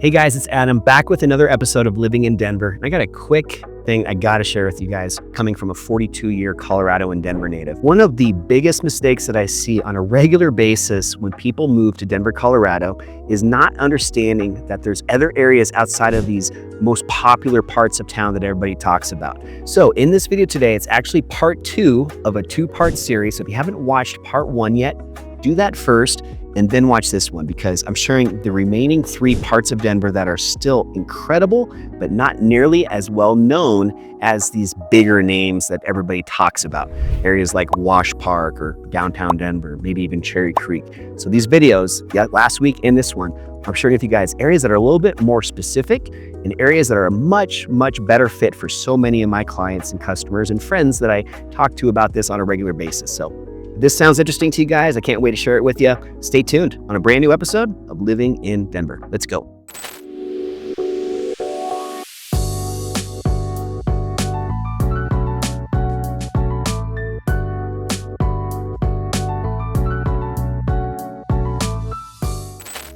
Hey guys, it's Adam back with another episode of Living in Denver. And I got a quick thing I gotta share with you guys coming from a 42-year Colorado and Denver native. One of the biggest mistakes that I see on a regular basis when people move to Denver, Colorado is not understanding that there's other areas outside of these most popular parts of town that everybody talks about. So in this video today, it's actually part 2 of a 2-part series. So if you haven't watched part 1 yet, do that first and then watch this one, because I'm sharing the remaining 3 parts of Denver that are still incredible, but not nearly as well known as these bigger names that everybody talks about. Areas like Wash Park or downtown Denver, maybe even Cherry Creek. So these videos, last week and this one, I'm sharing with you guys areas that are a little bit more specific and areas that are a much better fit for so many of my clients and customers and friends that I talk to about this on a regular basis. So if this sounds interesting to you guys, I can't wait to share it with you. Stay tuned on a brand new episode of Living in Denver. Let's go.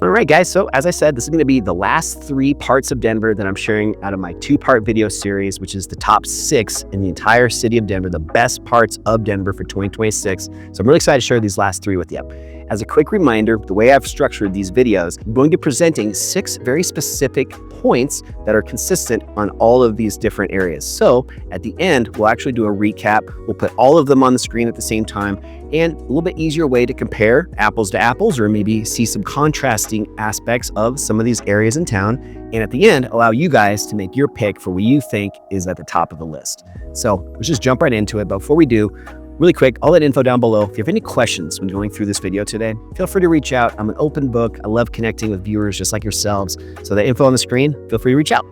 All right, guys, so as I said, this is going to be the last 3 parts of Denver that I'm sharing out of my 2-part video series, which is the top 6 in the entire city of Denver, the best parts of Denver for 2026. So I'm really excited to share these last 3 with you. As a quick reminder, the way I've structured these videos, I'm going to be presenting 6 very specific points that are consistent on all of these different areas. So at the end, we'll actually do a recap. We'll put all of them on the screen at the same time, and a little bit easier way to compare apples to apples, or maybe see some contrasting aspects of some of these areas in town. And at the end, allow you guys to make your pick for what you think is at the top of the list. So let's just jump right into it. But before we do, really quick, all that info down below. If you have any questions when going through this video today, feel free to reach out. I'm an open book. I love connecting with viewers just like yourselves. So the info on the screen, feel free to reach out.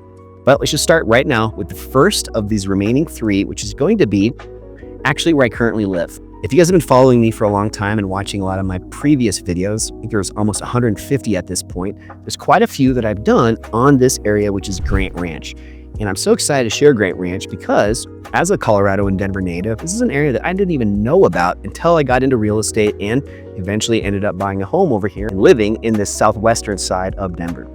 But let's just start right now with the first of these remaining 3, which is going to be actually where I currently live. If you guys have been following me for a long time and watching a lot of my previous videos, I think there's almost 150 at this point. There's quite a few that I've done on this area, which is Grant Ranch. And I'm so excited to share Grant Ranch because as a Colorado and Denver native, this is an area that I didn't even know about until I got into real estate and eventually ended up buying a home over here and living in this southwestern side of Denver.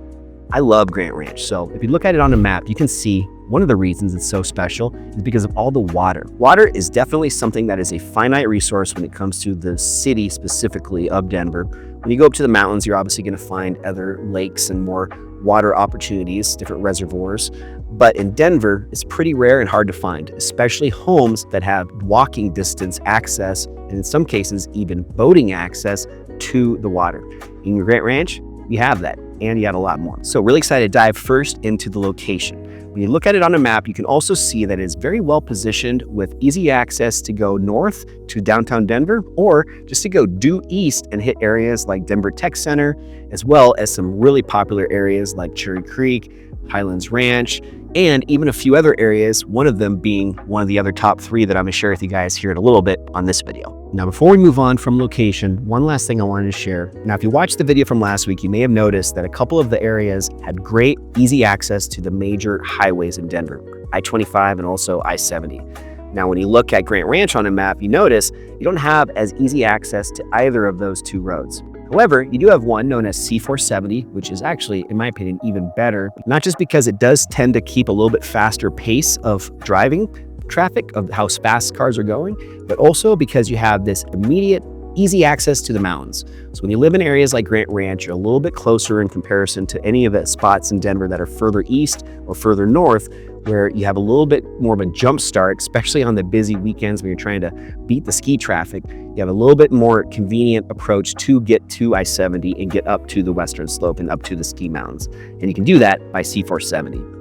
I love Grant Ranch. So if you look at it on a map, you can see one of the reasons it's so special is because of all the water. Water is definitely something that is a finite resource when it comes to the city specifically of Denver. When you go up to the mountains, you're obviously going to find other lakes and more water opportunities, different reservoirs. But in Denver, it's pretty rare and hard to find, especially homes that have walking distance access, and in some cases, even boating access to the water. In Grant Ranch, you have that, and you have a lot more. So really excited to dive first into the location. When you look at it on a map, you can also see that it's very well positioned with easy access to go north to downtown Denver, or just to go due east and hit areas like Denver Tech Center, as well as some really popular areas like Cherry Creek, Highlands Ranch, and even a few other areas, one of them being one of the other top 3 that I'm gonna share with you guys here in a little bit on this video. Now, before we move on from location, one last thing I wanted to share. Now, if you watched the video from last week, you may have noticed that a couple of the areas had great, easy access to the major highways in Denver, I-25 and also I-70. Now, when you look at Grant Ranch on a map, you notice you don't have as easy access to either of those 2 roads. However, you do have one known as C470, which is actually, in my opinion, even better, not just because it does tend to keep a little bit faster pace of driving traffic, of how fast cars are going, but also because you have this immediate, easy access to the mountains. So when you live in areas like Grant Ranch, you're a little bit closer in comparison to any of the spots in Denver that are further east or further north, where you have a little bit more of a jump start, especially on the busy weekends when you're trying to beat the ski traffic. You have a little bit more convenient approach to get to I-70 and get up to the western slope and up to the ski mountains. And you can do that by C470.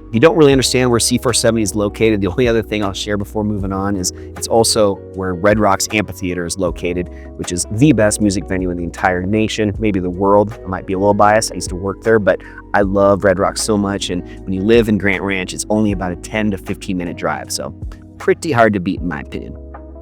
If you don't really understand where C470 is located, the only other thing I'll share before moving on is it's also where Red Rocks Amphitheater is located, which is the best music venue in the entire nation, maybe the world. I might be a little biased. I used to work there, but I love Red Rocks so much. And when you live in Grant Ranch, it's only about a 10 to 15 minute drive. So pretty hard to beat in my opinion.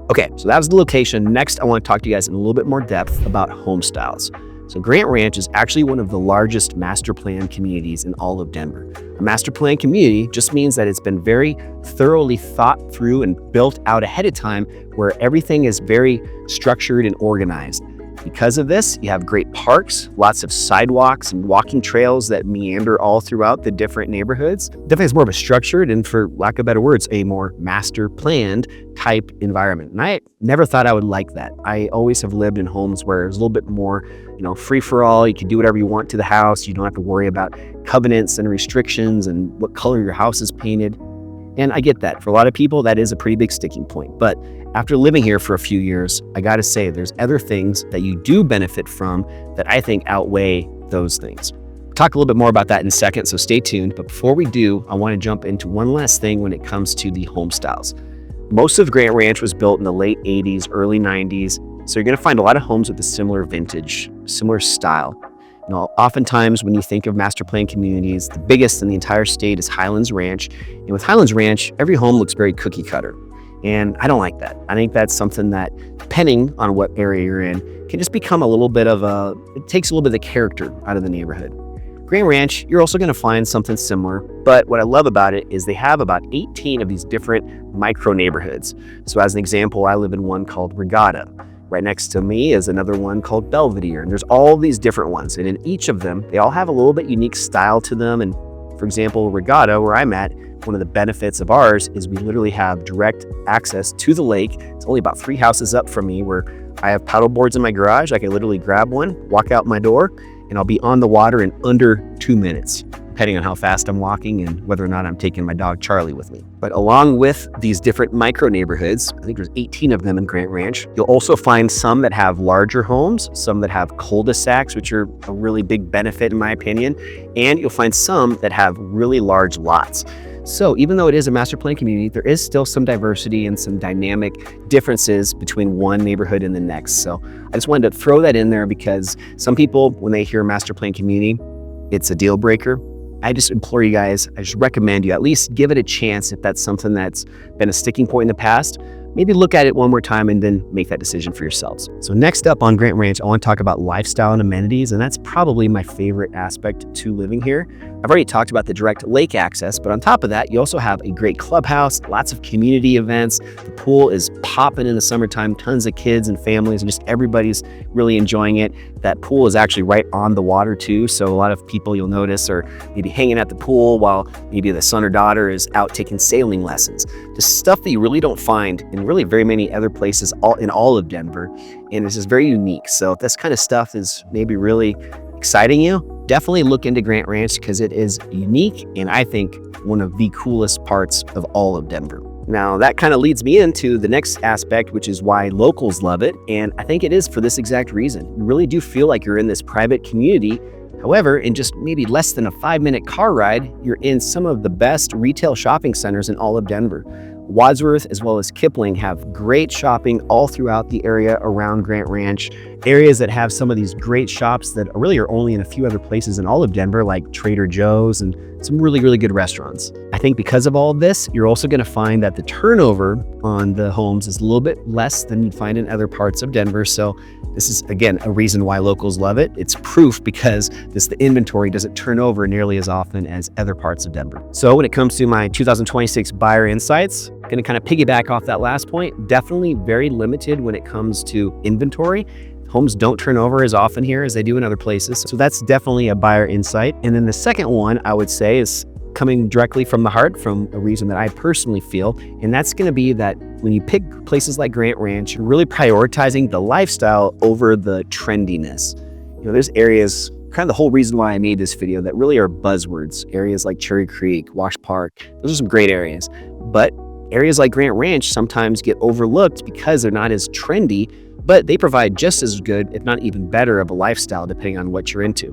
Okay, so that was the location. Next, I want to talk to you guys in a little bit more depth about home styles. So Grant Ranch is actually one of the largest master plan communities in all of Denver. A master plan community just means that it's been very thoroughly thought through and built out ahead of time, where everything is very structured and organized. Because of this, you have great parks, lots of sidewalks and walking trails that meander all throughout the different neighborhoods. Definitely has more of a structured and, for lack of better words, a more master planned type environment. And I never thought I would like that. I always have lived in homes where there's a little bit more, free for all. You can do whatever you want to the house. You don't have to worry about covenants and restrictions and what color your house is painted. And I get that. For a lot of people, that is a pretty big sticking point. But after living here for a few years, I got to say there's other things that you do benefit from that I think outweigh those things. We'll talk a little bit more about that in a second, so stay tuned. But before we do, I want to jump into one last thing when it comes to the home styles. Most of Grant Ranch was built in the late 80s, early 90s. So you're going to find a lot of homes with a similar vintage, similar style. Oftentimes when you think of master plan communities, the biggest in the entire state is Highlands Ranch. And with Highlands Ranch, every home looks very cookie cutter. And I don't like that. I think that's something that, depending on what area you're in, can just become a little bit of it takes a little bit of the character out of the neighborhood. Grant Ranch, you're also going to find something similar, but what I love about it is they have about 18 of these different micro neighborhoods. So as an example, I live in one called Regatta. Right next to me is another one called Belvedere, and there's all these different ones. And in each of them, they all have a little bit unique style to them. And for example, Regatta, where I'm at, one of the benefits of ours is we literally have direct access to the lake. It's only about 3 houses up from me, where I have paddle boards in my garage. I can literally grab one, walk out my door, and I'll be on the water in under 2 minutes, depending on how fast I'm walking and whether or not I'm taking my dog Charlie with me. But along with these different micro neighborhoods, I think there's 18 of them in Grant Ranch, you'll also find some that have larger homes, some that have cul-de-sacs, which are a really big benefit in my opinion, and you'll find some that have really large lots. So even though it is a master plan community, there is still some diversity and some dynamic differences between one neighborhood and the next. So I just wanted to throw that in there because some people, when they hear master plan community, it's a deal breaker. I just implore you guys, I just recommend you at least give it a chance if that's something that's been a sticking point in the past. Maybe look at it one more time and then make that decision for yourselves. So next up on Grant Ranch, I want to talk about lifestyle and amenities, and that's probably my favorite aspect to living here. I've already talked about the direct lake access, but on top of that, you also have a great clubhouse, lots of community events. The pool is popping in the summertime, tons of kids and families, and just everybody's really enjoying it. That pool is actually right on the water too, so a lot of people you'll notice are maybe hanging at the pool while maybe the son or daughter is out taking sailing lessons. Just stuff that you really don't find in really very many other places in all of Denver, and it's just very unique. So if this kind of stuff is maybe really exciting you, definitely look into Grant Ranch because it is unique and I think one of the coolest parts of all of Denver. Now that kind of leads me into the next aspect, which is why locals love it, and I think it is for this exact reason. You really do feel like you're in this private community. However, in just maybe less than a 5-minute car ride, you're in some of the best retail shopping centers in all of Denver. Wadsworth as well as Kipling have great shopping all throughout the area around Grant Ranch. Areas that have some of these great shops that really are only in a few other places in all of Denver, like Trader Joe's and some really, really good restaurants. I think because of all of this, you're also going to find that the turnover on the homes is a little bit less than you'd find in other parts of Denver. So this is, again, a reason why locals love it. It's proof because the inventory doesn't turn over nearly as often as other parts of Denver. So when it comes to my 2026 buyer insights, I'm going to kind of piggyback off that last point. Definitely very limited when it comes to inventory. Homes don't turn over as often here as they do in other places. So that's definitely a buyer insight. And then the second one I would say is coming directly from the heart, from a reason that I personally feel. And that's going to be that when you pick places like Grant Ranch, you're really prioritizing the lifestyle over the trendiness. There's areas, kind of the whole reason why I made this video, that really are buzzwords. Areas like Cherry Creek, Wash Park, those are some great areas. But areas like Grant Ranch sometimes get overlooked because they're not as trendy, but they provide just as good, if not even better, of a lifestyle depending on what you're into.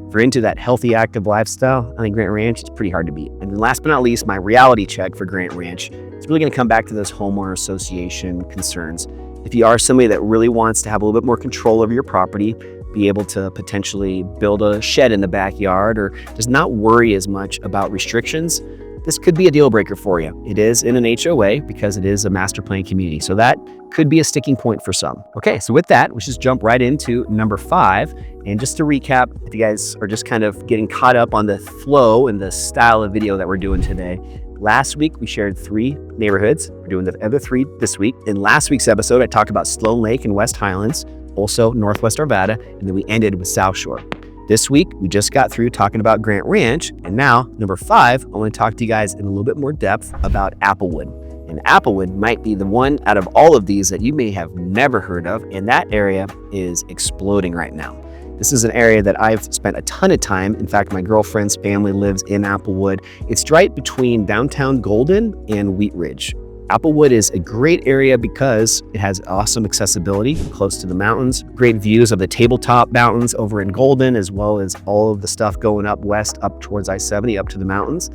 If you're into that healthy, active lifestyle, I think Grant Ranch is pretty hard to beat. And then last but not least, my reality check for Grant Ranch, it's really going to come back to those homeowner association concerns. If you are somebody that really wants to have a little bit more control over your property, be able to potentially build a shed in the backyard, or does not worry as much about restrictions, this could be a deal breaker for you. It is in an HOA because it is a master plan community. So that could be a sticking point for some. Okay, so with that, let's just jump right into number 5. And just to recap, if you guys are just kind of getting caught up on the flow and the style of video that we're doing today, last week we shared 3 neighborhoods. We're doing the other 3 this week. In last week's episode, I talked about Sloan Lake and West Highlands. also Northwest Arvada, and then we ended with Southshore. This week, we just got through talking about Grant Ranch, and now, number 5, I want to talk to you guys in a little bit more depth about Applewood. And Applewood might be the one out of all of these that you may have never heard of, and that area is exploding right now. This is an area that I've spent a ton of time. In fact, my girlfriend's family lives in Applewood. It's right between downtown Golden and Wheat Ridge. Applewood is a great area because it has awesome accessibility close to the mountains, great views of the tabletop mountains over in Golden, as well as all of the stuff going up west, up towards I-70, up to the mountains.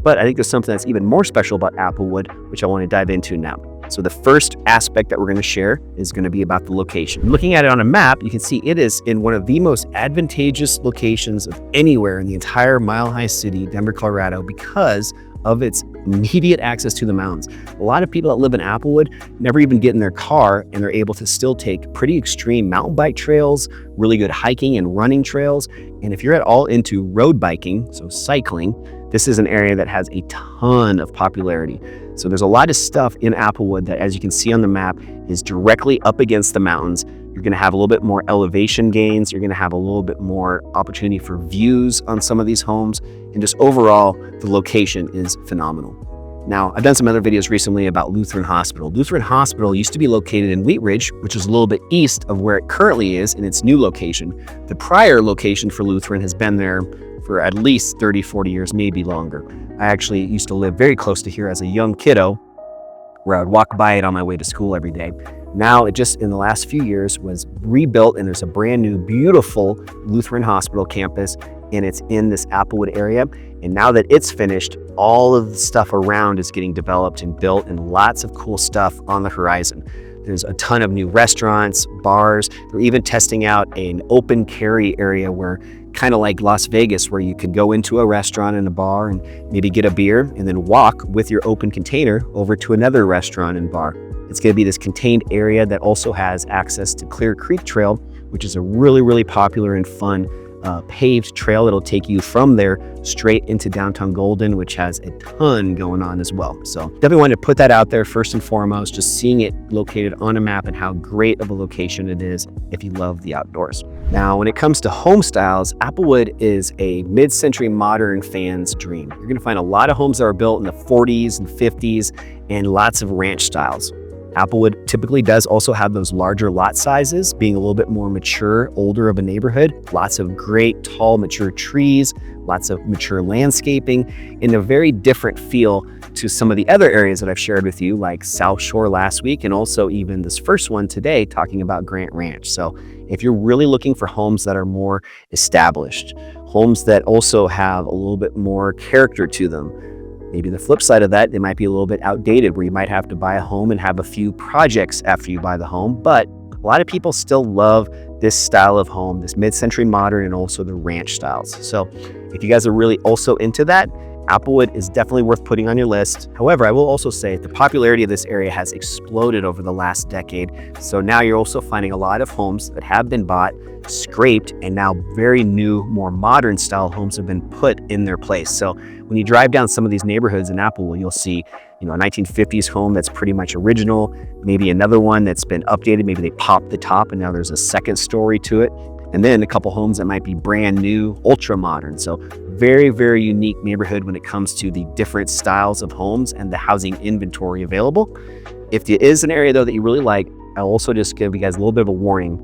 But I think there's something that's even more special about Applewood, which I want to dive into now. So the first aspect that we're going to share is going to be about the location. Looking at it on a map, you can see it is in one of the most advantageous locations of anywhere in the entire mile-high city, Denver, Colorado, because of its immediate access to the mountains. A lot of people that live in Applewood never even get in their car, and they're able to still take pretty extreme mountain bike trails, really good hiking and running trails. And if you're at all into road biking, so cycling, this is an area that has a ton of popularity. So there's a lot of stuff in Applewood that, as you can see on the map, is directly up against the mountains. You're going to have a little bit more elevation gains. You're going to have a little bit more opportunity for views on some of these homes. And just overall, the location is phenomenal. Now, I've done some other videos recently about Lutheran Hospital. Lutheran Hospital used to be located in Wheat Ridge, which is a little bit east of where it currently is in its new location. The prior location for Lutheran has been there for at least 30, 40 years, maybe longer. I actually used to live very close to here as a young kiddo, where I would walk by it on my way to school every day. Now, it just in the last few years was rebuilt, and there's a brand new, beautiful Lutheran Hospital campus, and it's in this Applewood area. And now that it's finished, all of the stuff around is getting developed and built, and lots of cool stuff on the horizon. There's a ton of new restaurants, bars. They're even testing out an open carry area where, kind of like Las Vegas, where you could go into a restaurant and a bar and maybe get a beer and then walk with your open container over to another restaurant and bar. It's going to be this contained area that also has access to Clear Creek Trail, which is a really, really popular and fun paved trail that'll take you from there straight into downtown Golden, which has a ton going on as well. So definitely wanted to put that out there first and foremost, just seeing it located on a map and how great of a location it is if you love the outdoors. Now, when it comes to home styles, Applewood is a mid-century modern fan's dream. You're going to find a lot of homes that are built in the 40s and 50s and lots of ranch styles. Applewood typically does also have those larger lot sizes, being a little bit more mature, older of a neighborhood. Lots of great, tall, mature trees, lots of mature landscaping, and a very different feel to some of the other areas that I've shared with you, like Southshore last week, and also even this first one today, talking about Grant Ranch. So if you're really looking for homes that are more established, homes that also have a little bit more character to them, maybe the flip side of that, they might be a little bit outdated, where you might have to buy a home and have a few projects after you buy the home. But a lot of people still love this style of home, this mid-century modern, and also the ranch styles. So if you guys are really also into that, Applewood is definitely worth putting on your list. However, I will also say the popularity of this area has exploded over the last decade. So now you're also finding a lot of homes that have been bought, scraped, and now very new, more modern style homes have been put in their place. So when you drive down some of these neighborhoods in Applewood, you'll see, a 1950s home that's pretty much original, maybe another one that's been updated. Maybe they popped the top and now there's a second story to it. And then a couple homes that might be brand new, ultra modern. So very, very unique neighborhood when it comes to the different styles of homes and the housing inventory available. If it is an area though that you really like, I'll also just give you guys a little bit of a warning.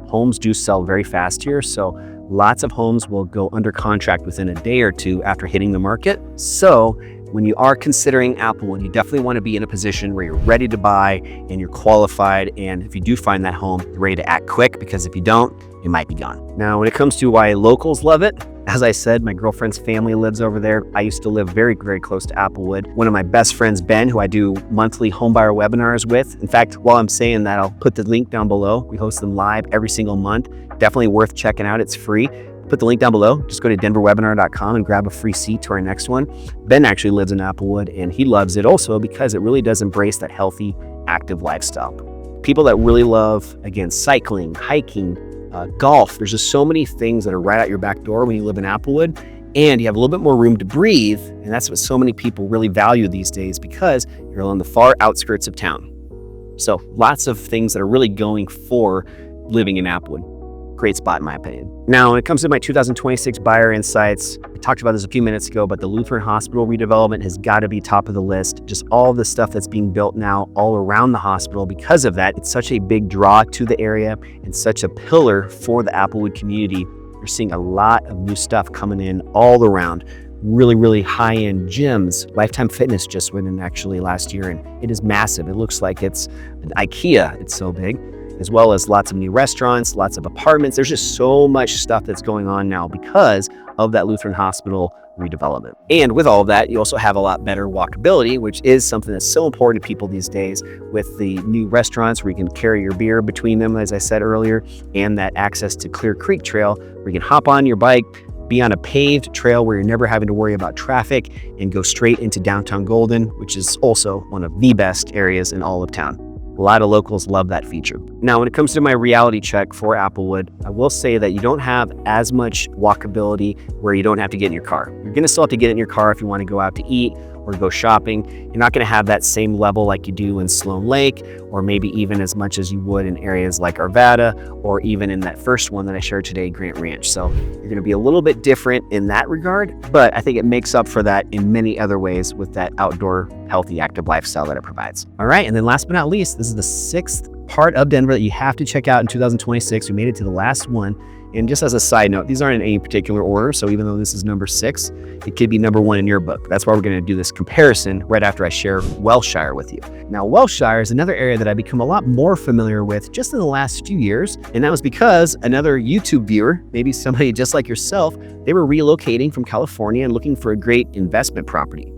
Homes do sell very fast here, so lots of homes will go under contract within a day or two after hitting the market. So when you are considering Applewood, you definitely want to be in a position where you're ready to buy and you're qualified. And if you do find that home, you're ready to act quick, because if you don't, it might be gone. Now, when it comes to why locals love it, as I said, my girlfriend's family lives over there. I used to live very, very close to Applewood. One of my best friends, Ben, who I do monthly homebuyer webinars with. In fact, while I'm saying that, I'll put the link down below. We host them live every single month. Definitely worth checking out. It's free. Put the link down below. Just go to denverwebinar.com and grab a free seat to our next one. Ben actually lives in Applewood, and he loves it also because it really does embrace that healthy, active lifestyle. People that really love, again, cycling, hiking, golf. There's just so many things that are right out your back door when you live in Applewood, and you have a little bit more room to breathe. And that's what so many people really value these days, because you're on the far outskirts of town. So lots of things that are really going for living in Applewood. Great spot in my opinion. Now, when it comes to my 2026 buyer insights, I talked about this a few minutes ago, but the Lutheran Hospital redevelopment has got to be top of the list. Just all the stuff that's being built now all around the hospital. Because of that, it's such a big draw to the area and such a pillar for the Applewood community. We're seeing a lot of new stuff coming in all around. Really high-end gyms. Lifetime Fitness just went in actually last year, and it is massive. It looks like it's an IKEA. It's so big. As well as lots of new restaurants, lots of apartments. There's just so much stuff that's going on now because of that Lutheran Hospital redevelopment. And with all of that, you also have a lot better walkability, which is something that's so important to people these days with the new restaurants where you can carry your beer between them, as I said earlier, and that access to Clear Creek Trail where you can hop on your bike, be on a paved trail where you're never having to worry about traffic and go straight into downtown Golden, which is also one of the best areas in all of town. A lot of locals love that feature. Now, when it comes to my reality check for Applewood, I will say that you don't have as much walkability where you don't have to get in your car. You're gonna still have to get in your car if you wanna go out to eat or go shopping. You're not gonna have that same level like you do in Sloan Lake, or maybe even as much as you would in areas like Arvada, or even in that first one that I shared today, Grant Ranch. So you're gonna be a little bit different in that regard, but I think it makes up for that in many other ways with that outdoor, healthy, active lifestyle that it provides. All right, and then last but not least, this is the 6th part of Denver that you have to check out in 2026. We made it to the last one. And just as a side note, these aren't in any particular order. So even though this is number 6, it could be number 1 in your book. That's why we're going to do this comparison right after I share Wellshire with you. Now, Wellshire is another area that I've become a lot more familiar with just in the last few years. And that was because another YouTube viewer, maybe somebody just like yourself, they were relocating from California and looking for a great investment property.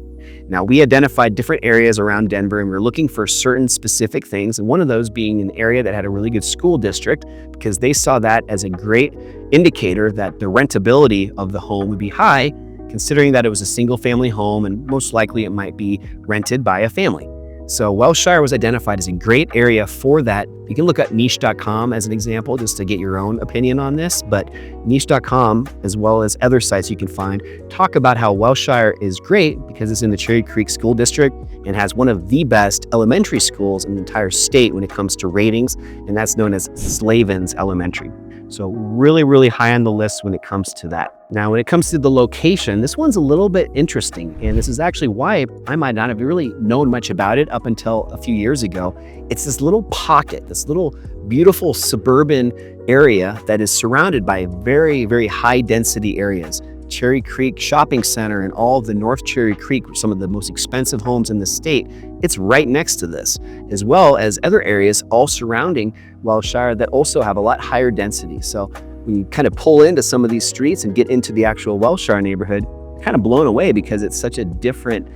Now, we identified different areas around Denver and we were looking for certain specific things, and one of those being an area that had a really good school district because they saw that as a great indicator that the rentability of the home would be high, considering that it was a single family home and most likely it might be rented by a family. So Wellshire was identified as a great area for that. You can look at niche.com as an example just to get your own opinion on this, but niche.com, as well as other sites you can find, talk about how Wellshire is great because it's in the Cherry Creek School District and has one of the best elementary schools in the entire state when it comes to ratings, and that's known as Slavens Elementary. So really high on the list when it comes to that. Now, when it comes to the location, this one's a little bit interesting, and this is actually why I might not have really known much about it up until a few years ago. It's this little pocket, this little beautiful suburban area that is surrounded by very high density areas. Cherry Creek Shopping Center and all of the North Cherry Creek, some of the most expensive homes in the state, it's right next to this, as well as other areas all surrounding Wellshire that also have a lot higher density. So when you kind of pull into some of these streets and get into the actual Wellshire neighborhood, kind of blown away because it's such a different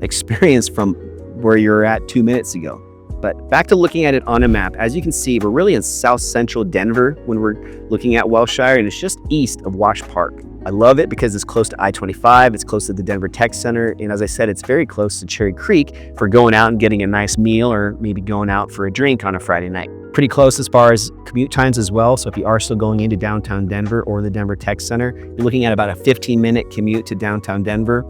experience from where you're at 2 minutes ago. But back to looking at it on a map, as you can see, we're really in south central Denver when we're looking at Wellshire, and it's just east of Wash Park. I love it because it's close to I-25, it's close to the Denver Tech Center, and as I said, it's very close to Cherry Creek for going out and getting a nice meal or maybe going out for a drink on a Friday night. Pretty close as far as commute times as well, so if you are still going into downtown Denver or the Denver Tech Center, you're looking at about a 15-minute commute to downtown Denver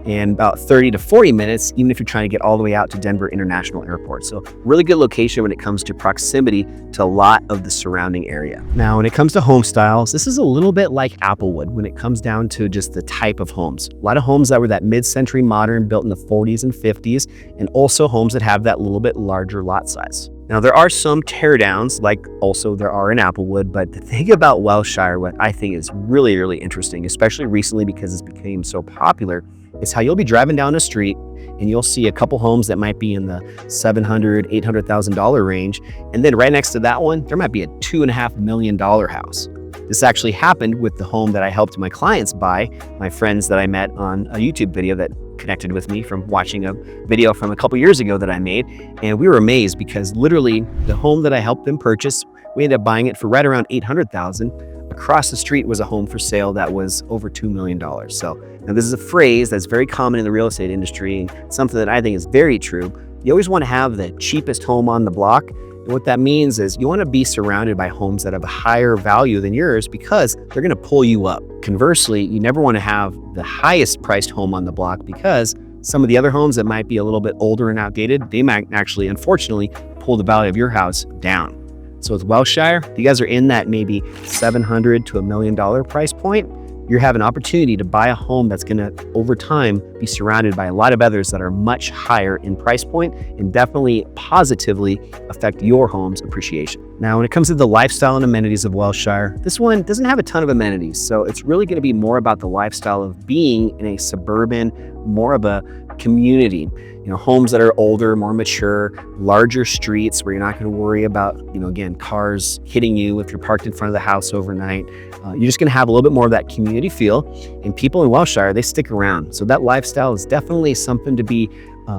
and about 30 to 40 minutes, even if you're trying to get all the way out to Denver International Airport. So really good location when it comes to proximity to a lot of the surrounding area. Now, when it comes to home styles, this is a little bit like Applewood when it comes down to just the type of homes. A lot of homes that were that mid-century modern, built in the 40s and 50s, and also homes that have that little bit larger lot size. Now, there are some teardowns, like also there are in Applewood, but the thing about Wellshire, what I think is really interesting, especially recently because it's became so popular, is how you'll be driving down a street and you'll see a couple homes that might be in the $700,000, $800,000 range. And then right next to that one, there might be a $2.5 million house. This actually happened with the home that I helped my clients buy, my friends that I met on a YouTube video that connected with me from watching a video from a couple years ago that I made. And we were amazed because literally the home that I helped them purchase, we ended up buying it for right around $800,000. Across the street was a home for sale that was over $2 million. So now this is a phrase that's very common in the real estate industry and something that I think is very true. You always want to have the cheapest home on the block. And what that means is you want to be surrounded by homes that have a higher value than yours because they're going to pull you up. Conversely, you never want to have the highest priced home on the block because some of the other homes that might be a little bit older and outdated, they might actually, unfortunately, pull the value of your house down. So with Wellshire, if you guys are in that maybe $700 to $1 million price point, you have an opportunity to buy a home that's going to, over time, be surrounded by a lot of others that are much higher in price point and definitely positively affect your home's appreciation. Now, when it comes to the lifestyle and amenities of Wellshire, this one doesn't have a ton of amenities. So it's really going to be more about the lifestyle of being in a suburban, more of a community. Homes that are older, more mature, larger streets where you're not going to worry about, again, cars hitting you if you're parked in front of the house overnight. You're just going to have a little bit more of that community feel. And people in Wellshire, they stick around. So that lifestyle is definitely something to be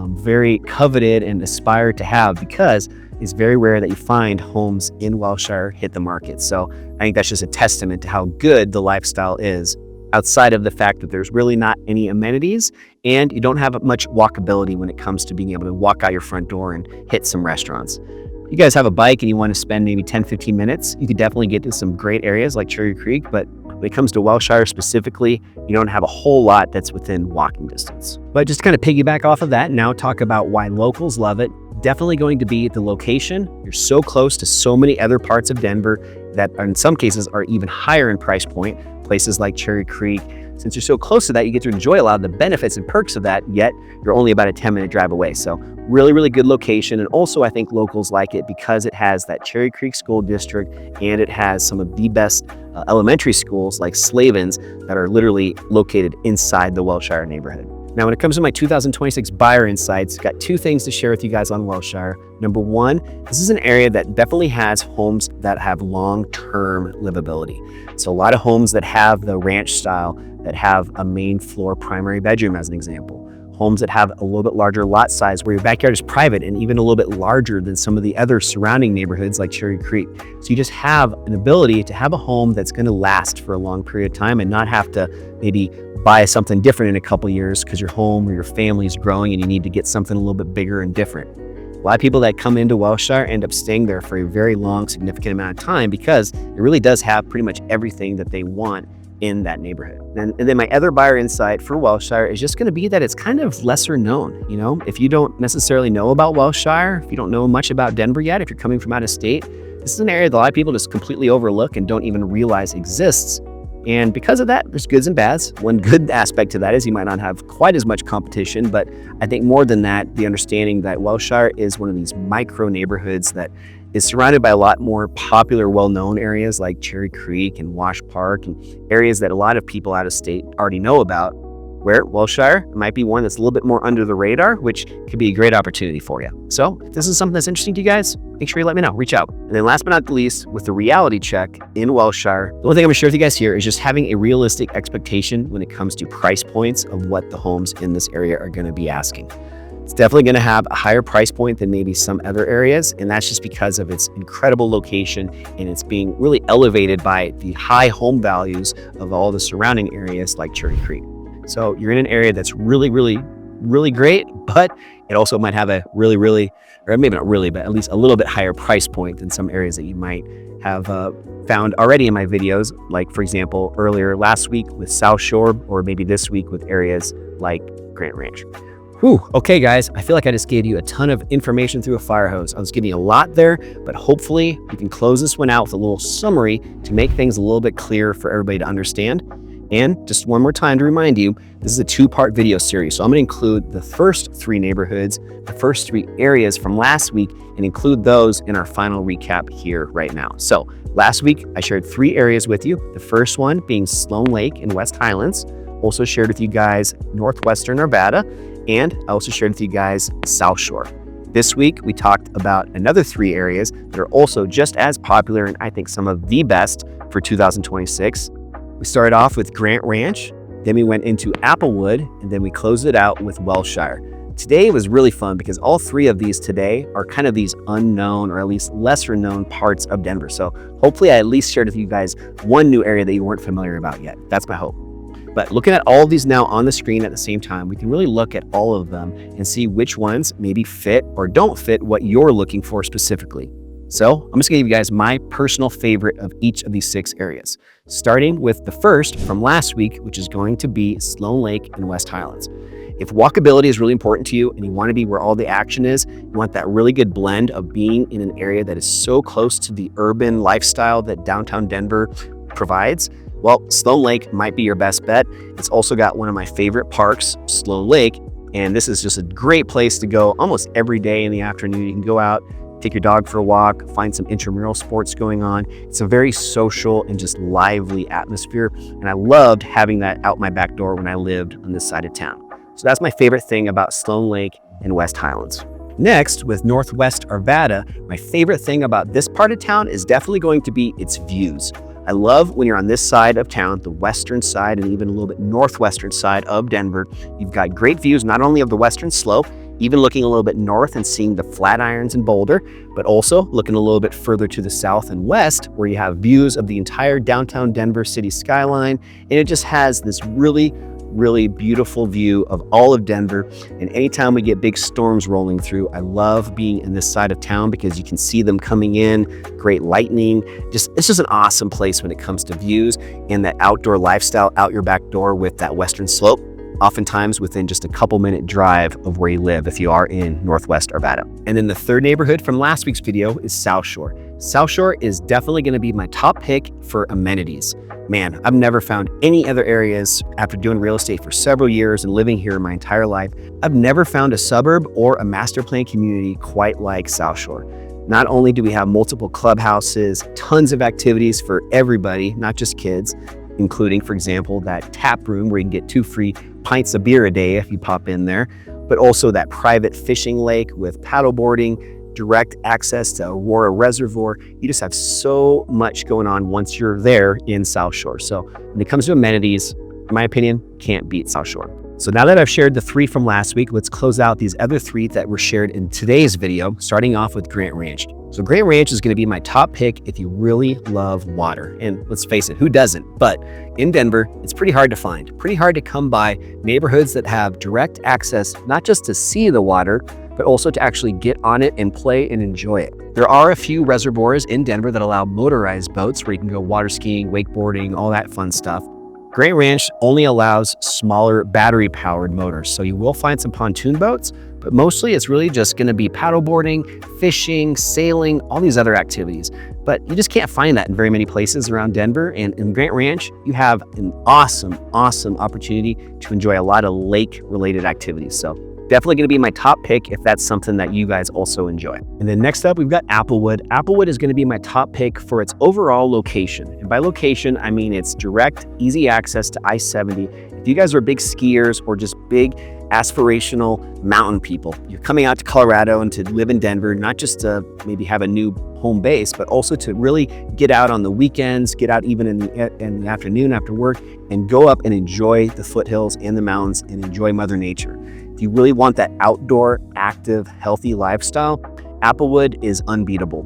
very coveted and aspired to have, because it's very rare that you find homes in Wellshire hit the market. So I think that's just a testament to how good the lifestyle is, outside of the fact that there's really not any amenities and you don't have much walkability when it comes to being able to walk out your front door and hit some restaurants. If you guys have a bike and you want to spend maybe 10-15 minutes, you could definitely get to some great areas like Cherry Creek, but when it comes to Wellshire specifically, you don't have a whole lot that's within walking distance. But just to kind of piggyback off of that, now talk about why locals love it. Definitely going to be the location. You're so close to so many other parts of Denver that in some cases are even higher in price point. Places like Cherry Creek, since you're so close to that, you get to enjoy a lot of the benefits and perks of that, yet you're only about a 10-minute drive away. So really, really good location. And also I think locals like it because it has that Cherry Creek School District, and it has some of the best elementary schools like Slavin's that are literally located inside the Wellshire neighborhood. Now, when it comes to my 2026 buyer insights, got two things to share with you guys on Wellshire. Number one, this is an area that definitely has homes that have long-term livability. So a lot of homes that have the ranch style, that have a main floor primary bedroom as an example. Homes that have a little bit larger lot size where your backyard is private and even a little bit larger than some of the other surrounding neighborhoods like Cherry Creek. So you just have an ability to have a home that's going to last for a long period of time and not have to maybe buy something different in a couple years because your home or your family is growing and you need to get something a little bit bigger and different. A lot of people that come into Wellshire end up staying there for a very long, significant amount of time because it really does have pretty much everything that they want in that neighborhood. And then my other buyer insight for Wellshire is just going to be that it's kind of lesser known. If you don't necessarily know about Wellshire, if you don't know much about Denver yet, if you're coming from out of state, this is an area that a lot of people just completely overlook and don't even realize exists. And because of that, there's goods and bads. One good aspect to that is you might not have quite as much competition, but I think more than that, the understanding that Wellshire is one of these micro neighborhoods that is surrounded by a lot more popular, well-known areas like Cherry Creek and Wash Park, and areas that a lot of people out of state already know about, where Wellshire might be one that's a little bit more under the radar, which could be a great opportunity for you. So if this is something that's interesting to you guys, make sure you let me know, reach out. And then last but not the least, with the reality check in Wellshire, the only thing I'm gonna share with you guys here is just having a realistic expectation when it comes to price points of what the homes in this area are gonna be asking. It's definitely going to have a higher price point than maybe some other areas, and that's just because of its incredible location and it's being really elevated by the high home values of all the surrounding areas like Cherry Creek. So you're in an area that's really, really, really great, but it also might have a really, really, or maybe not really, but at least a little bit higher price point than some areas that you might have found already in my videos, like for example, earlier last week with Southshore, or maybe this week with areas like Grant Ranch. Whew. Okay, guys, I feel like I just gave you a ton of information through a fire hose. I was giving you a lot there, but hopefully we can close this one out with a little summary to make things a little bit clearer for everybody to understand. And just one more time to remind you, this is a two-part video series. So I'm going to include the first three neighborhoods, the first three areas from last week, and include those in our final recap here right now. So last week, I shared three areas with you. The first one being Sloan Lake in West Highlands. Also shared with you guys Northwestern Arvada, and I also shared with you guys Southshore. This week, we talked about another three areas that are also just as popular and I think some of the best for 2026. We started off with Grant Ranch, then we went into Applewood, and then we closed it out with Wellshire. Today was really fun because all three of these today are kind of these unknown or at least lesser known parts of Denver. So hopefully I at least shared with you guys one new area that you weren't familiar about yet. That's my hope. But looking at all of these now on the screen at the same time, we can really look at all of them and see which ones maybe fit or don't fit what you're looking for specifically. So I'm just gonna give you guys my personal favorite of each of these six areas, starting with the first from last week, which is going to be Sloan Lake in West Highlands. If walkability is really important to you and you want to be where all the action is, you want that really good blend of being in an area that is so close to the urban lifestyle that downtown Denver provides, well, Sloan Lake might be your best bet. It's also got one of my favorite parks, Sloan Lake, and this is just a great place to go almost every day in the afternoon. You can go out, take your dog for a walk, find some intramural sports going on. It's a very social and just lively atmosphere, and I loved having that out my back door when I lived on this side of town. So that's my favorite thing about Sloan Lake and West Highlands. Next, with Northwest Arvada, my favorite thing about this part of town is definitely going to be its views. I love when you're on this side of town, the western side and even a little bit northwestern side of Denver. You've got great views, not only of the western slope, even looking a little bit north and seeing the Flatirons in Boulder, but also looking a little bit further to the south and west where you have views of the entire downtown Denver city skyline. And it just has this really beautiful view of all of Denver. And anytime we get big storms rolling through, I love being in this side of town because you can see them coming in, great lightning. It's just an awesome place when it comes to views and that outdoor lifestyle out your back door with that western slope, oftentimes within just a couple minute drive of where you live if you are in Northwest Arvada. And then the third neighborhood from last week's video is Southshore. Southshore is definitely going to be my top pick for amenities. Man, I've never found any other areas after doing real estate for several years and living here my entire life. I've never found a suburb or a master plan community quite like Southshore. Not only do we have multiple clubhouses, tons of activities for everybody, not just kids, including, for example, that tap room where you can get 2 free pints of beer a day if you pop in there, but also that private fishing lake with paddleboarding, direct access to Aurora Reservoir. You just have so much going on once you're there in Southshore. So when it comes to amenities, in my opinion, can't beat Southshore. So now that I've shared the 3 from last week, let's close out these other 3 that were shared in today's video, starting off with Grant Ranch. So Grant Ranch is going to be my top pick if you really love water. And let's face it, who doesn't? But in Denver, it's pretty hard to find, pretty hard to come by neighborhoods that have direct access, not just to see the water, but also to actually get on it and play and enjoy it. There are a few reservoirs in Denver that allow motorized boats where you can go water skiing, wakeboarding, all that fun stuff. Grant Ranch only allows smaller battery-powered motors, so you will find some pontoon boats, but mostly it's really just going to be paddleboarding, fishing, sailing, all these other activities. But you just can't find that in very many places around Denver, and in Grant Ranch, you have an awesome opportunity to enjoy a lot of lake-related activities. So definitely going to be my top pick if that's something that you guys also enjoy. And then next up, we've got Applewood. Applewood is going to be my top pick for its overall location. And by location, I mean it's direct, easy access to I-70. If you guys are big skiers or just big aspirational mountain people, you're coming out to Colorado and to live in Denver, not just to maybe have a new home base, but also to really get out on the weekends, get out even in the afternoon after work, and go up and enjoy the foothills and the mountains and enjoy Mother Nature. If you really want that outdoor, active, healthy lifestyle, Applewood is unbeatable.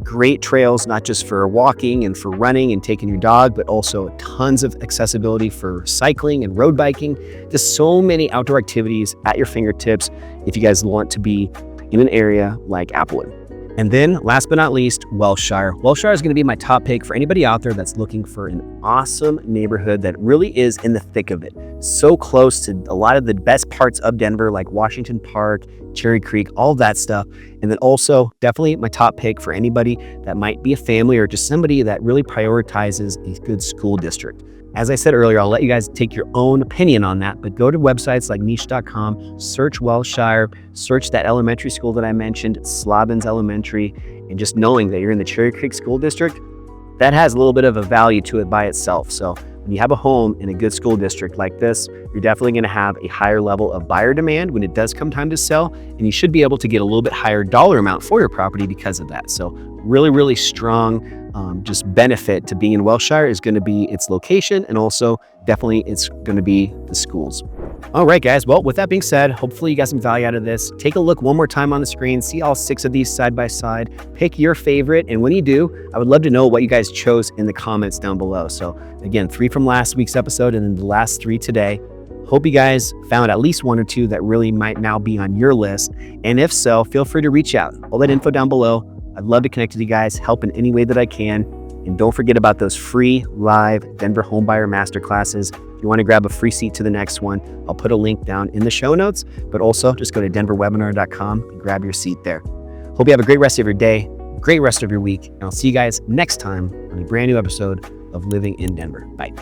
Great trails, not just for walking and for running and taking your dog, but also tons of accessibility for cycling and road biking. Just so many outdoor activities at your fingertips if you guys want to be in an area like Applewood. And then last but not least, Wellshire. Wellshire is going to be my top pick for anybody out there that's looking for an awesome neighborhood that really is in the thick of it. So close to a lot of the best parts of Denver, like Washington Park, Cherry Creek, all that stuff. And then also definitely my top pick for anybody that might be a family or just somebody that really prioritizes a good school district. As I said earlier, I'll let you guys take your own opinion on that, but go to websites like niche.com, search Wellshire, search that elementary school that I mentioned, Slobbins Elementary, and just knowing that you're in the Cherry Creek School District, that has a little bit of a value to it by itself. So when you have a home in a good school district like this, you're definitely going to have a higher level of buyer demand when it does come time to sell, and you should be able to get a little bit higher dollar amount for your property because of that. So really strong just benefit to being in Wellshire is going to be its location, and also definitely it's going to be the schools. All right, guys. Well, with that being said, hopefully you got some value out of this. Take a look one more time on the screen, see all 6 of these side by side, pick your favorite. And when you do, I would love to know what you guys chose in the comments down below. So again, 3 from last week's episode and then the last 3 today. Hope you guys found at least 1 or 2 that really might now be on your list. And if so, feel free to reach out. All that info down below. I'd love to connect with you guys, help in any way that I can. And don't forget about those free live Denver Homebuyer Masterclasses. If you want to grab a free seat to the next one, I'll put a link down in the show notes, but also just go to denverwebinar.com and grab your seat there. Hope you have a great rest of your day, great rest of your week, and I'll see you guys next time on a brand new episode of Living in Denver. Bye.